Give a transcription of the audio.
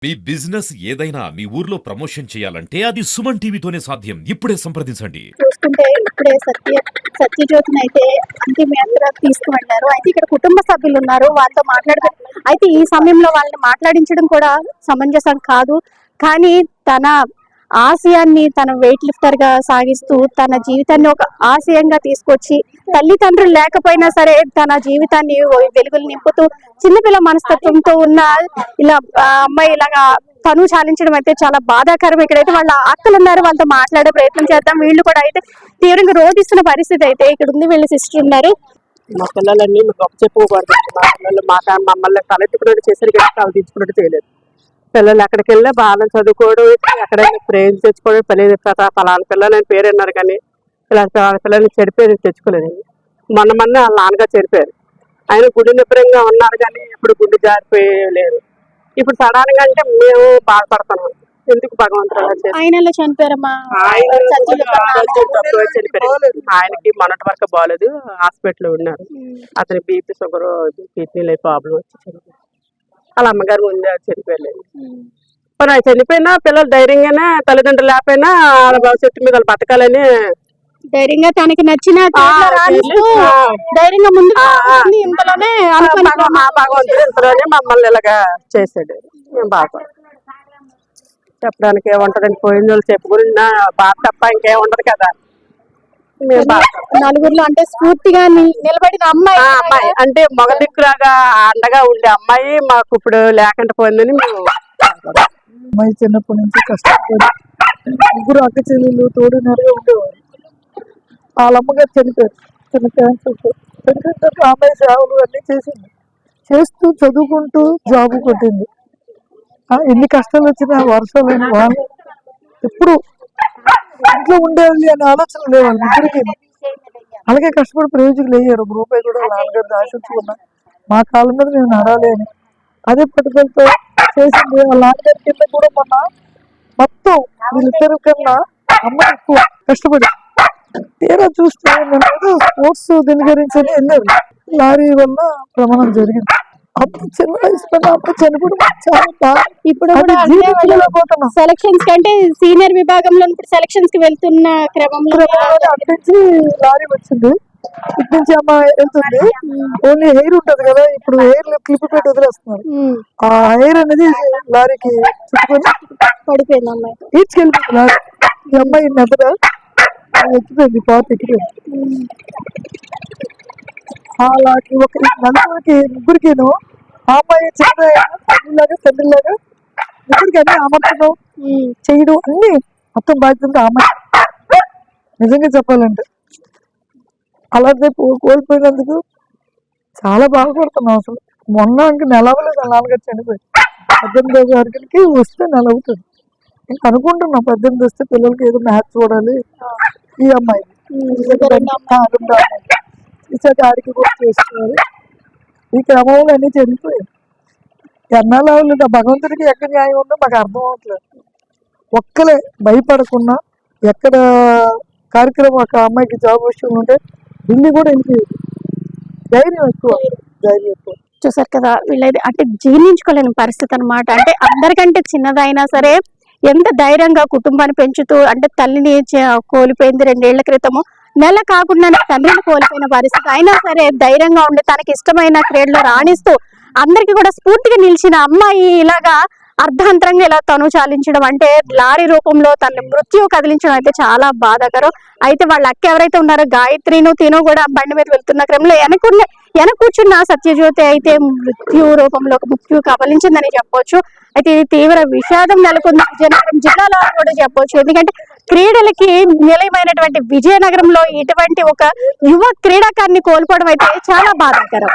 మీ business ఏదైనా మీ ఊర్లో promotion చేయాలంటే అది సుమన్ టీవీతోనే సాధ్యం. ఇప్పుడే సంప్రదించండి. చూస్తుంటే ఇప్పుడే సత్యజ్యోతిని అయితే అంతిమయాత్రకు తీసుకువెళ్లారు. అయితే ఇక్కడ కుటుంబ సభ్యులు ఉన్నారు, వాళ్ళతో మాట్లాడుతూ అయితే ఈ సమయంలో వాళ్ళని మాట్లాడించడం కూడా సమంజసం కాదు. కానీ తన ఆశయాన్ని తన వెయిట్ లిఫ్టర్ గా సాగిస్తూ తన జీవితాన్ని ఒక ఆశయంగా తీసుకొచ్చి తల్లిదండ్రులు లేకపోయినా సరే తన జీవితాన్ని వెలుగులు నింపుతూ చిన్నపిల్ల మనస్తత్వంతో ఉన్న ఇలా అమ్మాయి ఇలాగా తను చాలించడం అయితే చాలా బాధాకరం. ఇక్కడైతే వాళ్ళ అక్కలు ఉన్నారు, వాళ్ళతో మాట్లాడే ప్రయత్నం చేద్దాం. వీళ్ళు కూడా అయితే తీవ్రంగా రోధిస్తున్న పరిస్థితి అయితే ఇక్కడ ఉంది. వీళ్ళ సిస్టర్ ఉన్నారు. మా పిల్లలన్నీ గొప్ప చెప్పుకోకూడదు. మా పిల్లలు మమ్మల్ని తలెత్తుకున్నట్టు చేసరికి తలదించుకున్నట్టు చేయలేదు. పిల్లలు ఎక్కడికి వెళ్ళినా బాగా చదువుకోవడం, ఎక్కడైనా ప్రేమ తెచ్చుకోవడం తెలియదు కదా. పలానా పిల్లలు అని పేరు అన్నారు కానీ ఇలా పిల్లల్ని చెడిపోయి తెచ్చుకోలేదు. మొన్న వాళ్ళ నాన్నగారు చెడిపోయారు. ఆయన గుడి నిపుణంగా ఉన్నారు కానీ ఇప్పుడు గుండె జారిపోయలేరు. ఇప్పుడు సడన్ గా అంటే మేము బాధపడుతున్నాం. ఎందుకు భగవంతుడు ఆయన చనిపోయారమ్మా? ఆయనకి మొన్నటి వరకు బాగాలేదు, హాస్పిటల్లో ఉన్నారు. అతని బీపీ షుగర్ కిడ్నీలో ప్రాబ్లం వచ్చి చనిపోయారు. వాళ్ళ అమ్మగారు ముందే చనిపోయలేదు. మరి ఆయన చనిపోయినా పిల్లలు ధైర్యంగానే తల్లిదండ్రులు లేకపోయినా వాళ్ళ భవిష్యత్తు మీద వాళ్ళు బతకాలని ధైర్యంగా తనకి నచ్చిన ధైర్యంగా ముందు ఇంతలోనే భగవంతుడు ఇంతలోనే మమ్మల్ని ఇలాగా చేశాడు. మేము బాగా చెప్పడానికి ఏముంటదండి, పోయిన వాళ్ళు చెప్పుకుని బాధ తప్ప ఇంకేముంటది కదా. నలుగురిలో అంటే స్ఫూర్తిగా నిలబడిన అమ్మాయి అంటే మగ దిక్కులాగా అండగా ఉండే అమ్మాయి మాకు ఇప్పుడు లేకుండా పోయిందని మేము. అమ్మాయి చిన్నప్పటి నుంచి కష్టపడి ముగ్గురు అక్క చెల్లెళ్ళు తోడునరుగా ఉండేవారు. వాళ్ళ అమ్మగారు చనిపోయారు, చిన్న క్యాన్సర్. చనిపోయిన అమ్మాయి సేవలు అన్నీ చేసింది. చేస్తూ చదువుకుంటూ జాబ్ కొట్టింది. ఎన్ని కష్టాలు వచ్చినా వర్షాలు వాళ్ళు ఎప్పుడు ఇంట్లో ఉండేది అనే ఆలోచన లేవు వాళ్ళ ముగ్గురికి. అలాగే కష్టపడి ప్రయోజకులు అయ్యారు. ఒక రూపాయి కూడా నాన్నగారు ఆశించుకున్నా మా కాళ్ళ మీద మేము నడాలి అని అదే పట్టుదలతో చేసింది. వాళ్ళ నాన్నగారి కింద కూడా మొత్తం వీళ్ళిద్దరు కన్నా అమ్మ ఎక్కువ కష్టపడి. తీరా చూస్తే నేను స్పోర్ట్స్ దీని గురించి అని వెళ్ళారు. లారీ వల్ల ప్రమాణం జరిగింది. అప్పుడు చిన్న వయసులో అప్పుడు చనిపోవడం చాలా బాగా. ఇప్పుడు సెలక్షన్స్ కంటే సీనియర్ విభాగంలో సెలక్షన్స్ కి వెళ్తున్న క్రమంలో అట్నుంచి లారీ వచ్చింది. ఇటు నుంచి అమ్మ వెళ్తుంది. ఓన్లీ హెయిర్ ఉంటది కదా, ఇప్పుడు హెయిర్ క్లిప్ పెట్టి వదిలేస్తున్నారు. ఆ హెయిర్ అనేది లారీకి చుట్టుకొని పడిపోయింది. అమ్మాయి ఈడ్చుకెళ్ళిపోయింది లారీ. ఈ అమ్మాయి మెదడ ఎక్కిపోయింది, పాత ఎక్కిపోయింది. అలాంటి ఒక నలుగురికి ముగ్గురికిను ఆ అమ్మాయి చిన్నలాగా తండ్రిలాగా ముగ్గురికి అన్ని అమర్చడం చేయడం అన్ని మొత్తం బాధ్యత ఆ అమ్మాయి. నిజంగా చెప్పాలంటే అలాంటి కోల్పోయినందుకు చాలా బాధపడుతున్నాం. అసలు మొన్న ఇంక నెల అవ్వలేదు వాళ్ళ నాన్నగారు చనిపోయి. 18వ తారీఖుకి వస్తే నెల అవుతుంది. ఇంకా అనుకుంటున్నాం 18 వస్తే పిల్లలకి ఏదో మ్యాచ్ చూడాలి. ఈ అమ్మాయి ఈసారి ఆడికి కూడా చేసుకోవాలి. ఈ క్రమంలో అన్ని చనిపోయాయి. ఎన్నాళ్ళు అవ్వలేదు. భగవంతుడికి ఎక్కడ న్యాయం ఉందో మాకు అర్థం అవట్లేదు. ఒక్కలే భయపడకుండా ఎక్కడ కార్యక్రమం ఒక అమ్మాయికి జాబ్ విషయం ఉంటే ఢిల్లీ కూడా ఇంటి ధైర్యం ఎక్కువ. చూసారు కదా, వీళ్ళైతే అంటే జీర్ణించుకోలేని పరిస్థితి అనమాట. అంటే అందరికంటే చిన్నదైనా సరే ఎంత ధైర్యంగా కుటుంబాన్ని పెంచుతూ, అంటే తల్లిని కోల్పోయింది 2 ఏళ్ల క్రితము, నెల కాకుండా తండ్రిని కోల్పోయిన పరిస్థితి అయినా సరే ధైర్యంగా ఉండి తనకి ఇష్టమైన క్రీడలో రాణిస్తూ అందరికి కూడా స్ఫూర్తిగా నిలిచిన అమ్మాయి ఇలాగా అర్ధాంతరంగా ఇలా తను చాలించడం అంటే లారీ రూపంలో తన మృత్యు కదిలించడం అయితే చాలా బాధాకరం. అయితే వాళ్ళ అక్క ఎవరైతే ఉన్నారో గాయత్రిను తిను కూడా బండి మీద వెళ్తున్న క్రమంలో వెనక కూర్చున్న సత్యజ్యోతి అయితే మృత్యు రూపంలో ఒక మృత్యు కబలించిందని చెప్పొచ్చు. అయితే ఇది తీవ్ర విషాదం నెలకొంది విజయనగరం జిల్లాలో కూడా చెప్పొచ్చు. ఎందుకంటే క్రీడలకి నిలయమైనటువంటి విజయనగరంలో ఇటువంటి ఒక యువ క్రీడాకారిని కోల్పోవడం అయితే చాలా బాధాకరం.